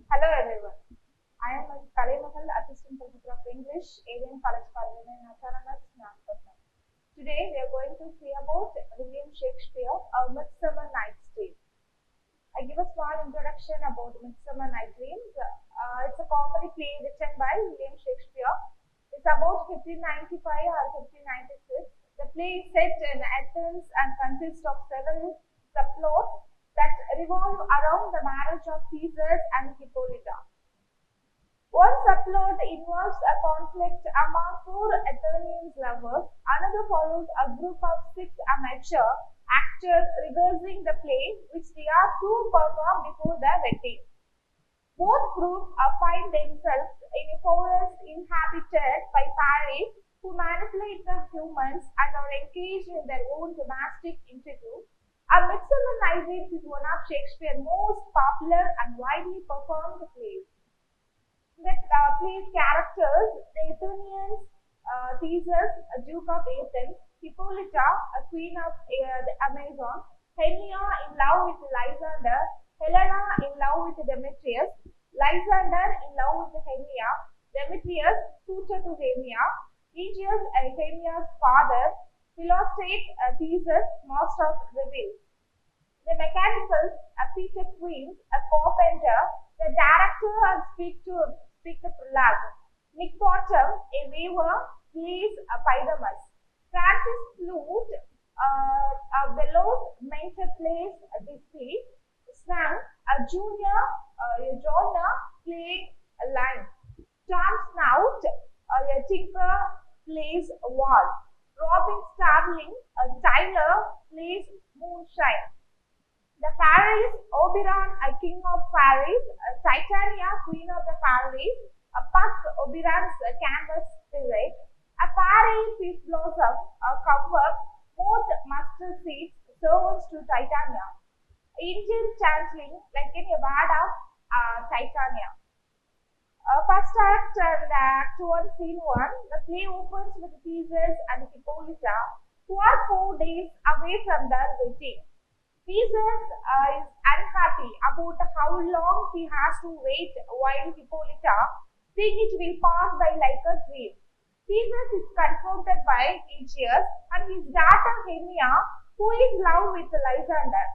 Hello everyone. I am Ms.C.KALAIMAGAL, Assistant Professor of English, A.D.M.COLLEGE for Women in Autonomous NAGAPATTINAM. Today we are going to see about William Shakespeare, A Midsummer Night's Dream. I give a small introduction about Midsummer Night's Dream. It's a comedy play written by William Shakespeare. It's about 1595 or 1596. The play is set in Athens and consists of several subplots that revolve around the marriage of Theseus and Hippolyta. One subplot involves a conflict among four Athenian lovers. Another follows a group of six amateur actors rehearsing the play, which they are to perform before the wedding. Both groups find themselves in a forest inhabited by fairies who manipulate the humans and are engaged in their own domestic intrigue. A Midsummer Night's Dream is one of Shakespeare's most popular and widely performed plays. The play's characters, the Athenians, Theseus, a Duke of Athens, Hippolyta, a queen of the Amazon, Henia in love with Lysander, Helena in love with Demetrius, Lysander in love with Henia, Demetrius, suitor to Henia, Aegeus, Henia's father, Philoctetes, Theseus, master of revels. The mechanicals, Peter Queens, a carpenter, the director and speak the prologue. Nick Bottom, a weaver, plays Pyramus. Francis Flute, Bellows mentor plays Disney. Snang, a junior, Jonah playing a line. Tom Snout, a tinker plays Wall. Robin Starling, Tyler plays Moonshine. The fairies, Oberon, a king of fairies, Titania, queen of the fairies, Puck, Oberon's canvas spirit, a fairy peace blossom, a cobweb, both mustard seeds, servants to Titania. Angel changeling, like in a word of Titania. First act and act 1, scene 1. The play opens with Theseus and Hippolyta, who are 4 days away from their wedding. Theseus is unhappy about how long he has to wait, while Hippolyta thinks it will pass by like a dream. Theseus is confronted by Aegeus and his daughter Henia, who is in love with Lysander,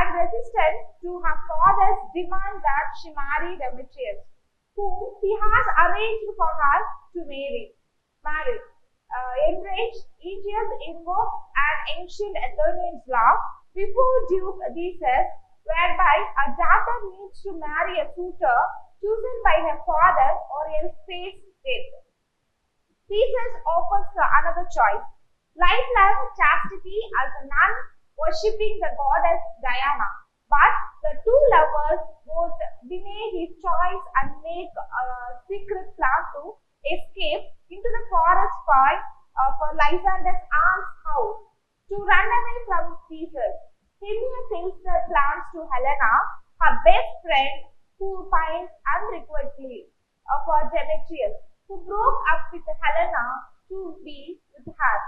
and resistant to her father's demand that she marry Demetrius, whom he has arranged for her to marry. Enraged, Aegeus invokes an ancient Athenian law before Duke Theseus, whereby a daughter needs to marry a suitor chosen by her father or else face death. Theseus offers her another choice: lifelong chastity as a nun worshipping the goddess Diana. But the two lovers both deny his choice and make a secret plan to escape into the forest for Lysander's aunt's house to run away from Theseus. Henia tells their plans to Helena, her best friend, who finds unrequited for Demetrius, who broke up with Helena to be with her.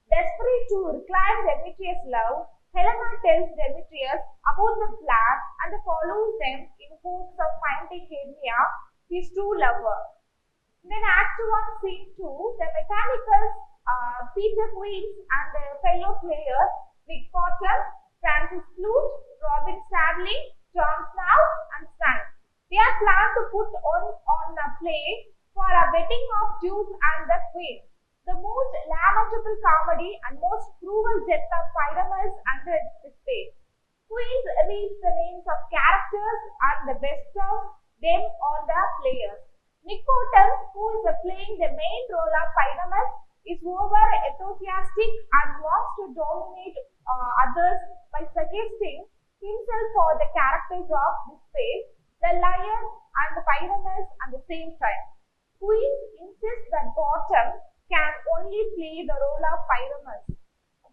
Desperate to reclaim Demetrius' love, Helena tells Demetrius about the plan and follows them in hopes of finding Henia, his true lover. Then Act 1, Scene 2, the mechanicals, Peter Queens and the fellow players, Nick Potter, Francis Flute, Robin Starling, John Snow, and Stan. They are planned to put on a play for a wedding of Duke and the Queen. The most lamentable comedy and most cruel death of Pyramus under display. Queens reads the names of characters and the best of them on the players. Nick Potter, who is playing the main role of Pyramus, is over enthusiastic and wants to dominate others by suggesting himself for the characters of this play, the lion and the Pyramus at the same time. Queens insists that Bottom can only play the role of Pyramus.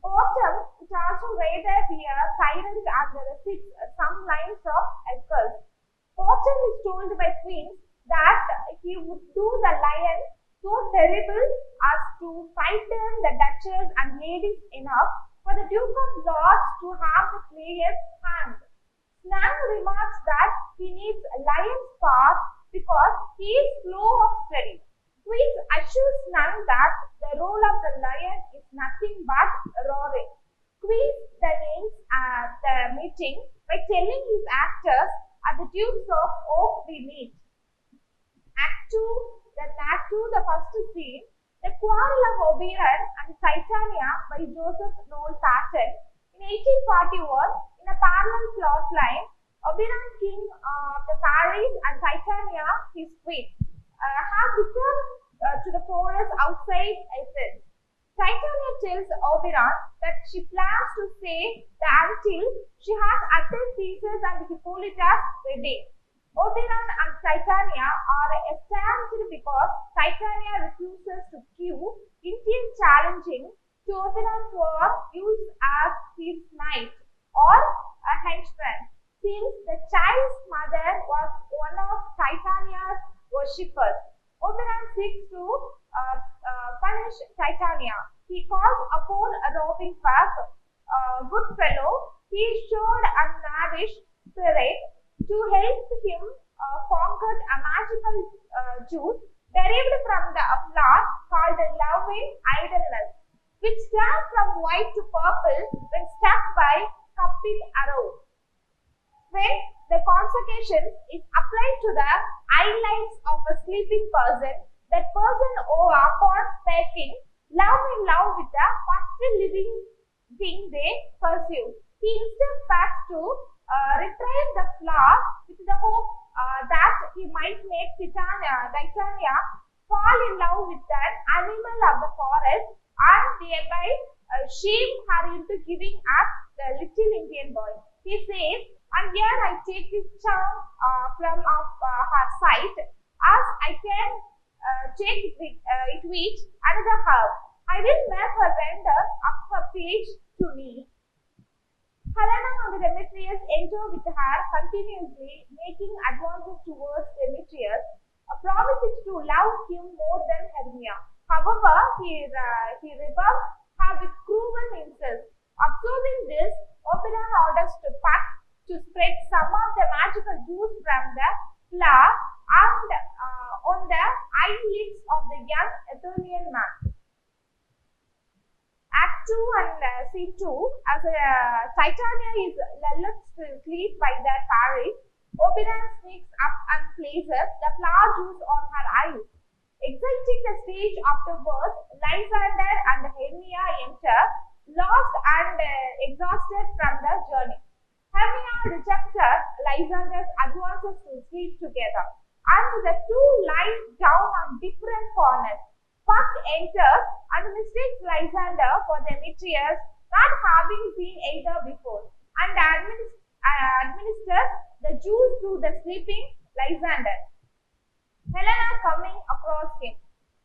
Bottom would also rather be a tyrant and receives some lines of Achilles. Bottom is told by Queens that he would do the lion so terrible as to frighten the duchess and ladies enough for the Duke of Lords to have the players hanged. Snang remarks that he needs a lion's paw because he is slow of study. Queens assures Snang that the role of the lion is nothing but roaring. Queens then ends the meeting by telling his actors at the Dukes of Oak we meet. Act 2, the first scene, The Quarrel of Oberon and Titania by Joseph Noel Paton. In 1841, in a parallel plot line, Oberon, king of the Paris, and Titania, his queen, have returned to the forest outside Athens. Titania tells Oberon that she plans to stay until she has attended Theseus and Hippolyta's wedding. Oberon and Titania are estranged because Titania refuses to give Indian challenging to Oberon for use as his knight or a henchman, since the child's mother was one of Titania's worshippers. Oberon seeks to punish Titania. He calls upon a roving pack, good fellow. He showed a lavish spirit to help him conquer a magical juice derived from the flower called love in idleness, which turned from white to purple when struck by Cupid's arrow. When the consecration is applied to the eyelids of a sleeping person, that person upon waking, love with the first living thing they pursue. He instead packs to retrieve the flower with the hope that he might make Titania fall in love with an animal of the forest and thereby shame her into giving up the little Indian boy. He says, and here I take this charm from her sight, as I can take it with another herb. I will make her render up her page to me. Helena and Demetrius enter with her continuously, making advances towards Demetrius, promising to love him more than Hermia. However, he rebuffs her with cruel insults. Observing this, Oberon orders to Puck to spread some of the magical juice from the flower and on the eyelids of the young Athenian man. Act 2 and Scene 2, as Titania is lulled to sleep by their Paris, Oberon sneaks up and places the flower juice on her eyes. Exiting the stage afterwards, Lysander and Hermia enter, lost and exhausted from the journey. Hermia rejected Lysander's advances to sleep together, and the two lie down on different corners. Puck enters and mistakes Lysander for Demetrius, not having seen either before, and administers the juice to the sleeping Lysander. Helena, coming across him,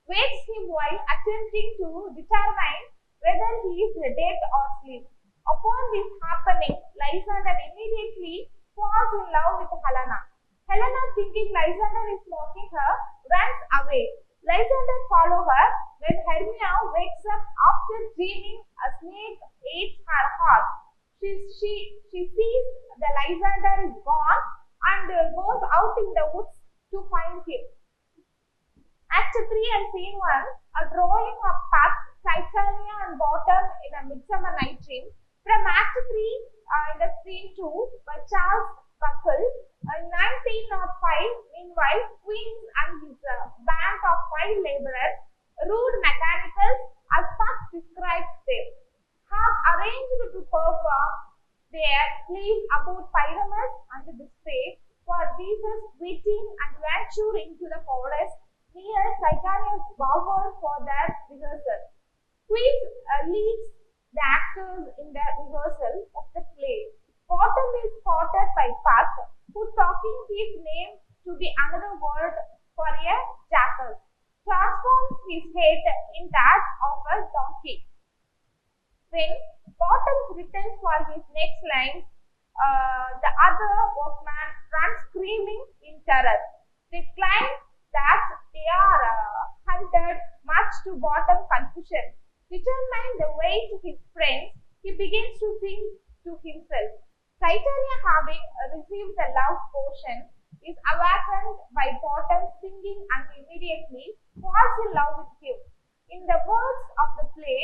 wakes him while attempting to determine whether he is dead or asleep. Upon this happening, Lysander immediately falls in love with Helena. Helena, thinking Lysander is mocking her, runs away. Lysander follows her. When Hermia wakes up after dreaming a snake ate her heart, she sees the Lysander is gone and goes out in the woods to find him. Act 3 and Scene 1, a drawing of Puck, Titania and Bottom in a Midsummer Night Dream. From Act 3 in the Scene 2 by Charles Buckle. In 1905, meanwhile, Queens and his band of 5 laborers, rude mechanicals, as Puck describes them, have arranged to perform their plays about Pyramus and display for Theseus waiting and venture into the forest near Titania's bower for their rehearsal. Queens leads the actors in the rehearsal of the play. Bottom is spotted by Puck, who talking his name to be another word for a jackal, transforms his head in that of a donkey. When Bottom returns for his next lines, the other workman runs screaming in terror. They claim that they are hunted, much to Bottom's confusion. Determined the way to his friends, he begins to sing to himself. Titania, having received the love potion, is awakened by Bottom singing and immediately falls in love with him. In the words of the play,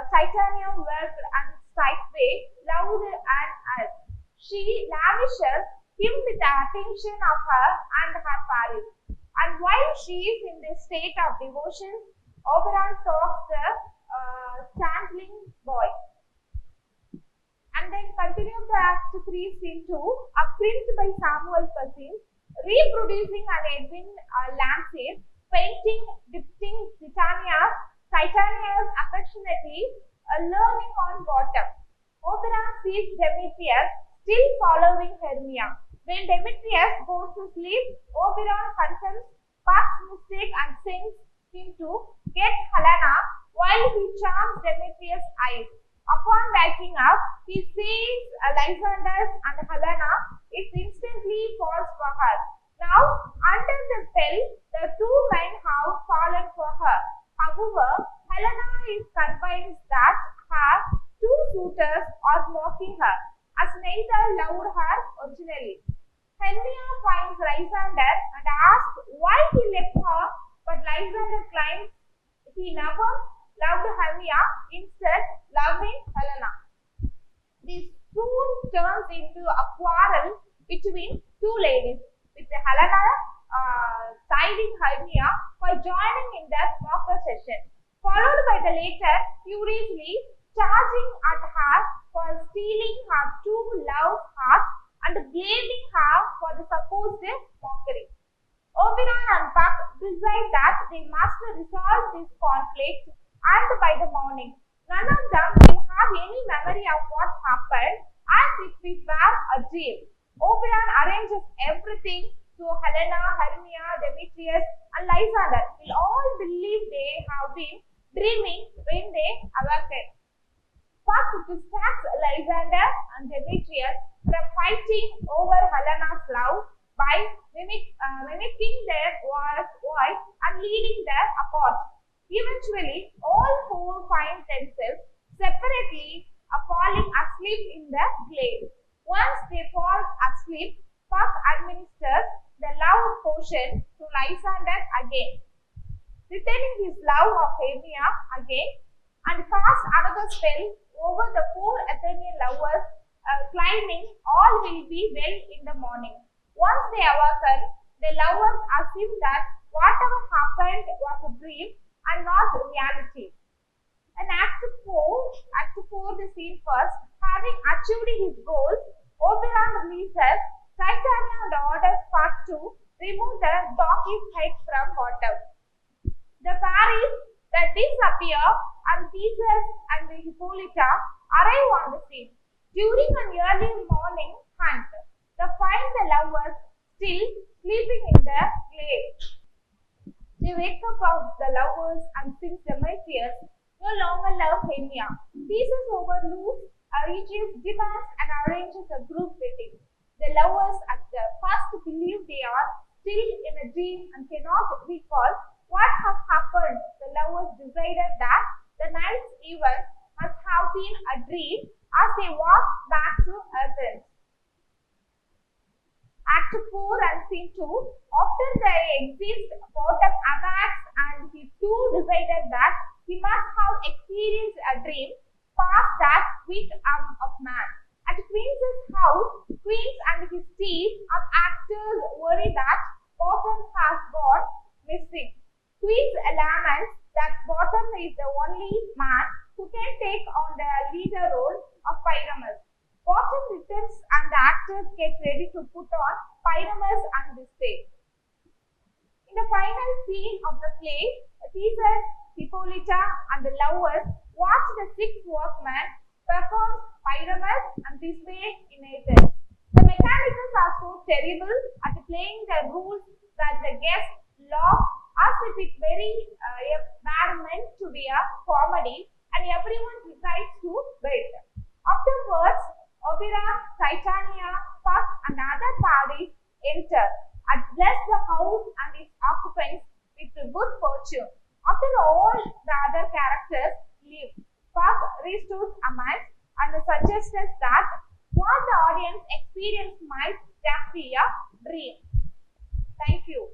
Titania worked and straightway loved and us. She lavishes him with the attention of her and her Paris. And while she is in this state of devotion, Oberon talks the changeling boy. And then continue to Act 3, Scene 2, a print by Samuel Cassin, reproducing an Edwin Lancet, painting depicting Titania's affectionately learning on Bottom. Oberon sees Demetrius still following Hermia. When Demetrius goes to sleep, Oberon confirms Puck's mistake and sends him to get Helena while he charms Demetrius' eyes. Upon waking up, he sees Lysander and Helena. It instantly falls for her. Now, under the spell, the two men have fallen for her. However, Helena is convinced that her two suitors are mocking her, as neither loved her originally. Hermia finds Lysander and asks why he left her, but Lysander claims he never loved Hermia, instead loving Helena. This soon turns into a quarrel between two ladies, with Helena chiding Hermia for joining in the mocker session, followed by the latter furiously charging at her for stealing her true love's heart and blaming her for the supposed mockery. Oberon and Puck decide that they must resolve this conflict, and by the morning, none of them will have any memory of what happened, as if it were a dream. Oberon arranges everything so Helena, Hermia, Demetrius, and Lysander will all believe they have been dreaming when they awaken. Puck distracts Lysander and Demetrius from fighting over Helena's love by mimicking their voice and leading them apart. Eventually, all four find themselves separately falling asleep in the glade. Once they fall asleep, Puck administers the love potion to Lysander again, returning his love of Hermia again, and casts another spell over the four Athenian lovers, claiming all will be well in the morning. Once they awaken, the lovers assume that whatever happened was a dream and not reality. In Act 4, the scene first, having achieved his goals, Oberon releases Titania and orders Puck to remove the donkey's head from Bottom. The fairies that disappear and Theseus and Hippolyta arrive on the scene. During an early morning hunt, they find the lovers still sleeping in the glade. They wake up of the lovers and since Demetrius no longer love Hermia, Theseus overlooks Aregeus' demands and arranges a group wedding. The lovers at the first believe they are still in a dream and cannot recall what has happened. The lovers decided that the night's event must have been a dream as they walk back to Athens. Act 4 and Scene 2. After they exist, Bottom awakes and he too decided that he must have experienced a dream past that wit of man. At Queen's house, Queens and his team of actors worry that Bottom has gone missing. Queens laments that Bottom is the only man who can take on the leader role of Pyramus. Bottom returns and the actors get ready to put on Pyramus and this day. In the final scene of the play, Theseus, Hippolyta and the lovers watch the six workmen perform Pyramus and this way in Athens. The mechanicals are so terrible at playing the rules that the guests laugh as if it were meant to be a comedy, and everyone decides to wait. Afterwards, Oberon, Titania, Puck and other parties enter and bless the house and its occupants with good fortune. After all the other characters leave, Puck restores Amand and suggests that what the audience Thank you.